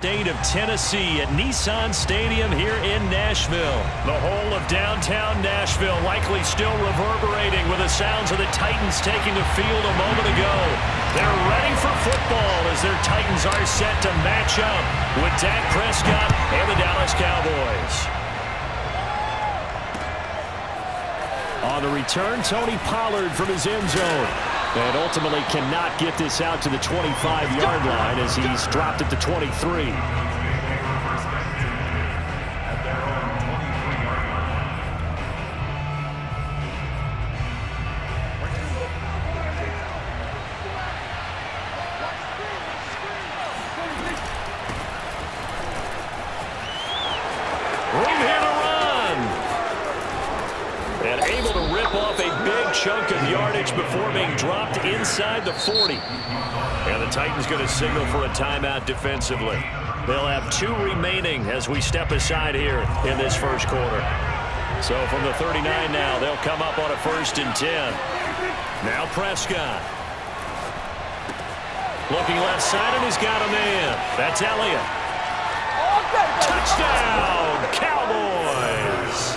State of Tennessee at Nissan Stadium here in Nashville. The whole of downtown Nashville likely still reverberating with the sounds of the Titans taking the field a moment ago. They're ready for football as their Titans are set to match up with Dak Prescott and the Dallas Cowboys. On the return, Tony Pollard from his end zone. And ultimately cannot get this out to the 25-yard line as he's dropped it to 23. Chunk of yardage before being dropped inside the 40. And the Titans going to signal for a timeout defensively. They'll have 2 remaining as we step aside here in this first quarter. So from the 39 now, they'll come up on a 1st and 10. Now Prescott. Looking left side, and he's got a man. That's Elliott. Touchdown, Cowboys!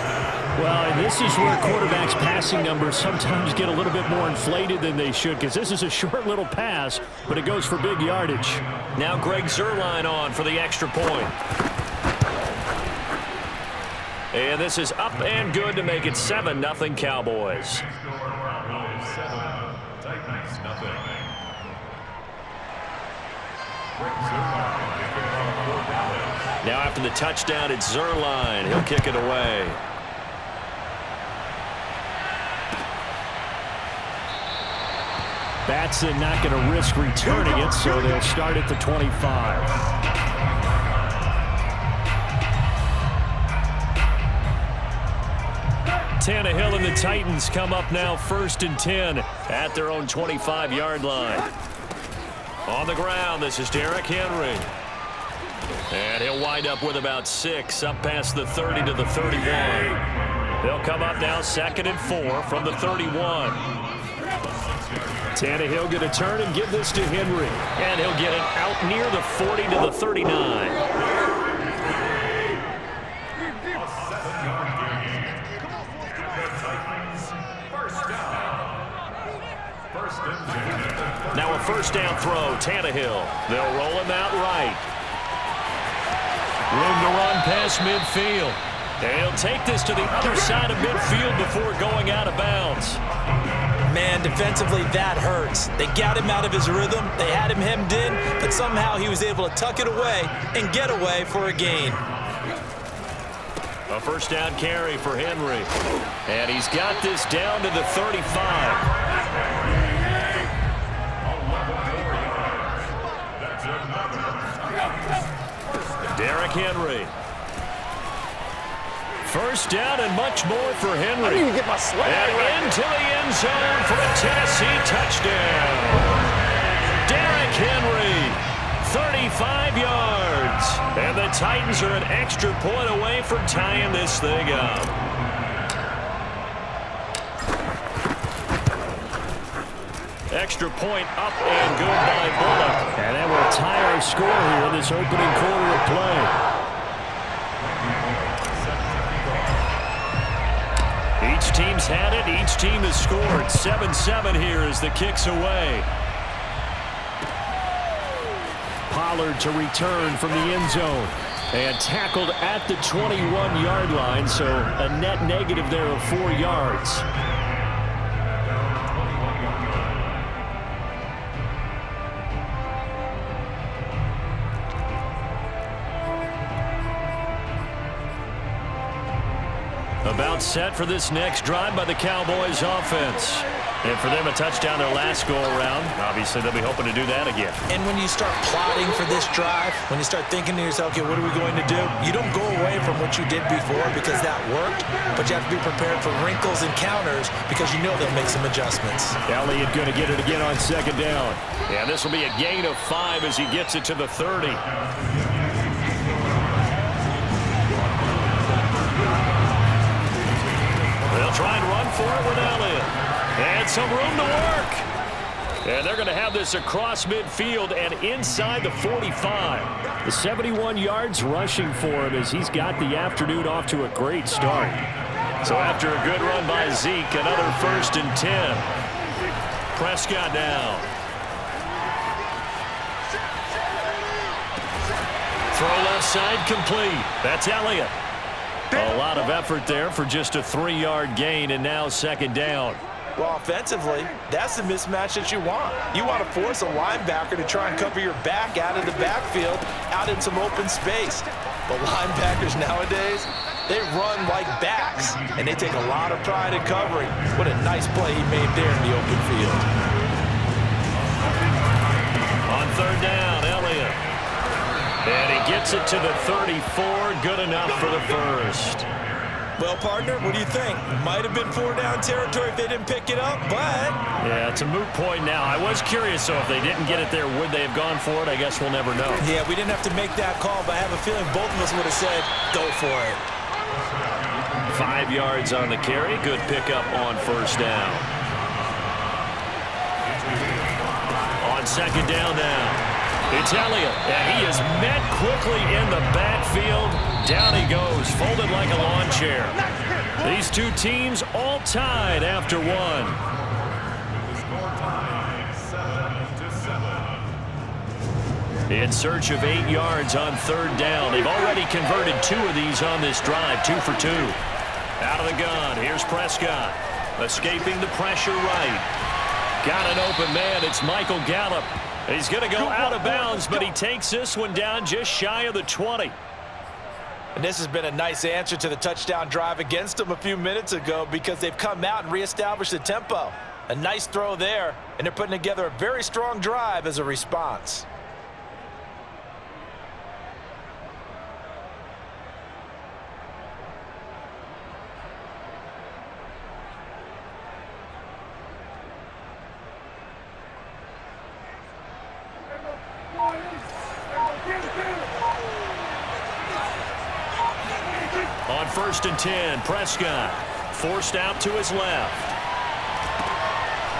Well, and this is where quarterbacks' passing numbers sometimes get a little bit more inflated than they should, because this is a short little pass, but it goes for big yardage. Now Greg Zuerlein on for the extra point. And this is up and good to make it 7-0 Cowboys. Now after the touchdown, it's Zuerlein. He'll kick it away. Batson not going to risk returning it, so they'll start at the 25. Tannehill and the Titans come up now 1st and 10 at their own 25-yard line. On the ground, this is Derrick Henry. And he'll wind up with about 6 up past the 30 to the 31. They'll come up now 2nd and 4 from the 31. Tannehill going to turn and give this to Henry. And he'll get it out near the 40 to the 39. Now a 1st down throw, Tannehill. They'll roll him out right. Room to run past midfield. And he'll take this to the other side of midfield before going out of bounds. Man, defensively, that hurts. They got him out of his rhythm. They had him hemmed in, but somehow he was able to tuck it away and get away for a gain. A 1st down carry for Henry. And he's got this down to the 35. Derrick Henry. 1st down and much more for Henry. I need to get my swag and into the end zone for a Tennessee touchdown. Derrick Henry, 35 yards. And the Titans are an extra point away from tying this thing up. Extra point up and good by Bullock. And that will tie our score here in this opening quarter of play. Each team's had it. Each team has scored. 7-7 here as the kick's away. Pollard to return from the end zone. And tackled at the 21-yard line, so a net negative there of 4 yards. About set for this next drive by the Cowboys offense. And for them, a touchdown their last go-around. Obviously, they'll be hoping to do that again. And when you start plotting for this drive, when you start thinking to yourself, okay, what are we going to do? You don't go away from what you did before because that worked, but you have to be prepared for wrinkles and counters because you know they'll make some adjustments. Elliott going to get it again on 2nd down. Yeah, this will be a gain of 5 as he gets it to the 30. They'll try and run for it with Elliott. And some room to work. And they're going to have this across midfield and inside the 45. The 71 yards rushing for him as he's got the afternoon off to a great start. So after a good run by Zeke, another 1st and 10. Prescott now. Throw left side complete. That's Elliott. A lot of effort there for just a 3-yard gain, and now 2nd down. Well, offensively, that's the mismatch that you want. You want to force a linebacker to try and cover your back out of the backfield, out in some open space. But linebackers nowadays, they run like backs, and they take a lot of pride in covering. What a nice play he made there in the open field. On 3rd down, Elliott. And he gets it to the 34. Good enough for the 1st. Well, partner, what do you think? Might have been 4-down territory if they didn't pick it up, but... Yeah, it's a moot point now. I was curious, so if they didn't get it there, would they have gone for it? I guess we'll never know. Yeah, we didn't have to make that call, but I have a feeling both of us would have said, go for it. 5 yards on the carry. Good pickup on 1st down. On 2nd down now. It's Elliott, and he is met quickly in the backfield. Down he goes, folded like a lawn chair. These two teams all tied after 1. In search of 8 yards on 3rd down. They've already converted 2 of these on this drive, 2 for 2. Out of the gun, here's Prescott. Escaping the pressure right. Got an open man, it's Michael Gallup. He's going to go out of bounds, but he takes this one down just shy of the 20. And this has been a nice answer to the touchdown drive against them a few minutes ago because they've come out and reestablished the tempo. A nice throw there, and they're putting together a very strong drive as a response. On 1st and 10, Prescott forced out to his left.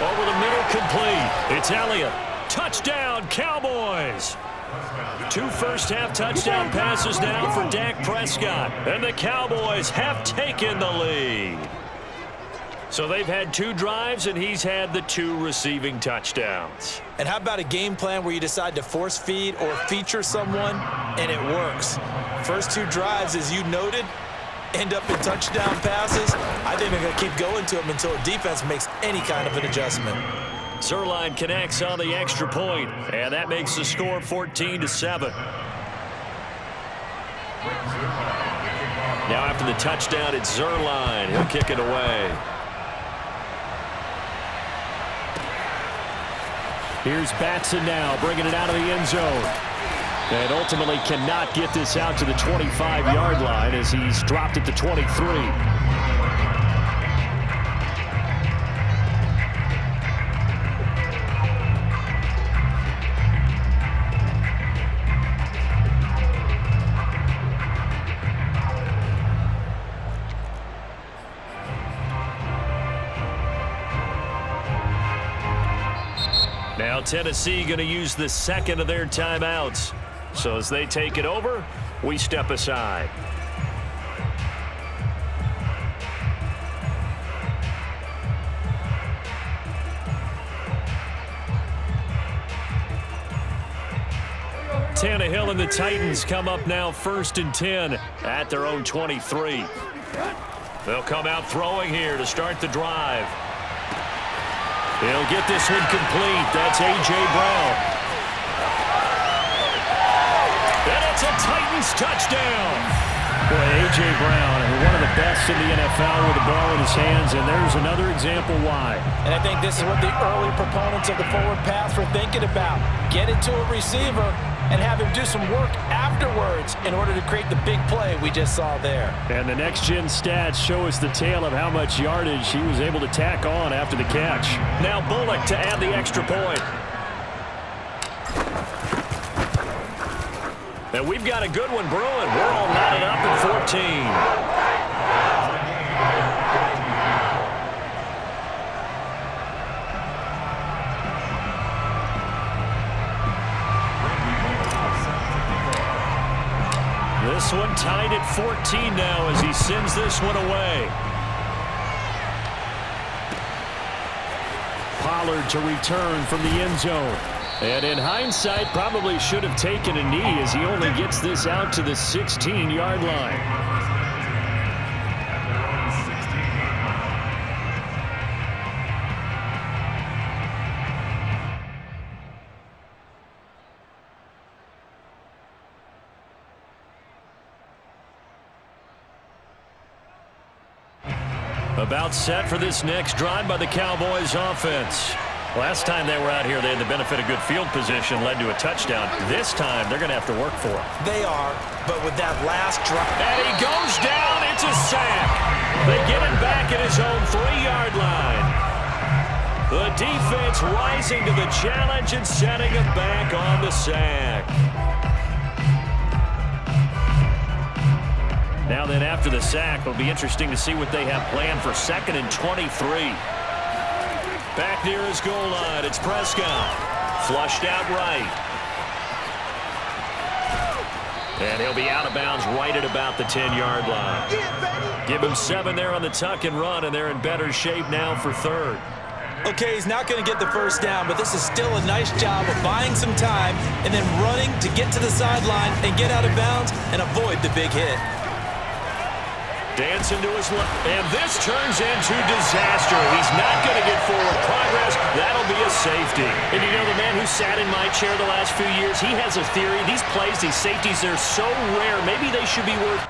Over the middle, complete. It's Elliott. Touchdown, Cowboys. 2 first-half touchdown passes now for Dak Prescott. And the Cowboys have taken the lead. So they've had 2 drives, and he's had the 2 receiving touchdowns. And how about a game plan where you decide to force feed or feature someone, and it works? First 2 drives, as you noted, end up in touchdown passes. I think they're going to keep going to them until the defense makes any kind of an adjustment. Zerline connects on the extra point, and that makes the score 14-7. Now after the touchdown, it's Zerline. He'll kick it away. Here's Batson now, bringing it out of the end zone. And ultimately cannot get this out to the 25-yard line as he's dropped at the 23. Now Tennessee going to use the 2nd of their timeouts. So as they take it over, we step aside. Tannehill and the Titans come up now 1st and 10 at their own 23. They'll come out throwing here to start the drive. He'll get this one complete. That's A.J. Brown. And it's a Titans touchdown. Boy, A.J. Brown, one of the best in the NFL with the ball in his hands, and there's another example why. And I think this is what the early proponents of the forward pass were thinking about. Get it to a receiver and have him do some work afterwards in order to create the big play we just saw there. And the next-gen stats show us the tale of how much yardage he was able to tack on after the catch. Now Bullock to add the extra point. And we've got a good one brewing. We're all knotted up at 14. This one tied at 14 now as he sends this one away. Pollard to return from the end zone. And in hindsight, probably should have taken a knee as he only gets this out to the 16-yard line. About set for this next drive by the Cowboys offense. Last time they were out here, they had the benefit of good field position, led to a touchdown. This time, they're going to have to work for it. They are, but with that last drive. And he goes down. It's a sack. They get him back at his own 3-yard line. The defense rising to the challenge and setting him back on the sack. Now then, after the sack, it'll be interesting to see what they have planned for 2nd and 23. Back near his goal line, it's Prescott. Flushed out right. And he'll be out of bounds right at about the 10-yard line. Give him 7 there on the tuck and run, and they're in better shape now for 3rd. Okay, he's not going to get the first down, but this is still a nice job of buying some time and then running to get to the sideline and get out of bounds and avoid the big hit. Dancing to his left, and this turns into disaster. He's not going to get forward progress. That'll be a safety. And you know, the man who sat in my chair the last few years, he has a theory. These plays, these safeties, they're so rare. Maybe they should be worth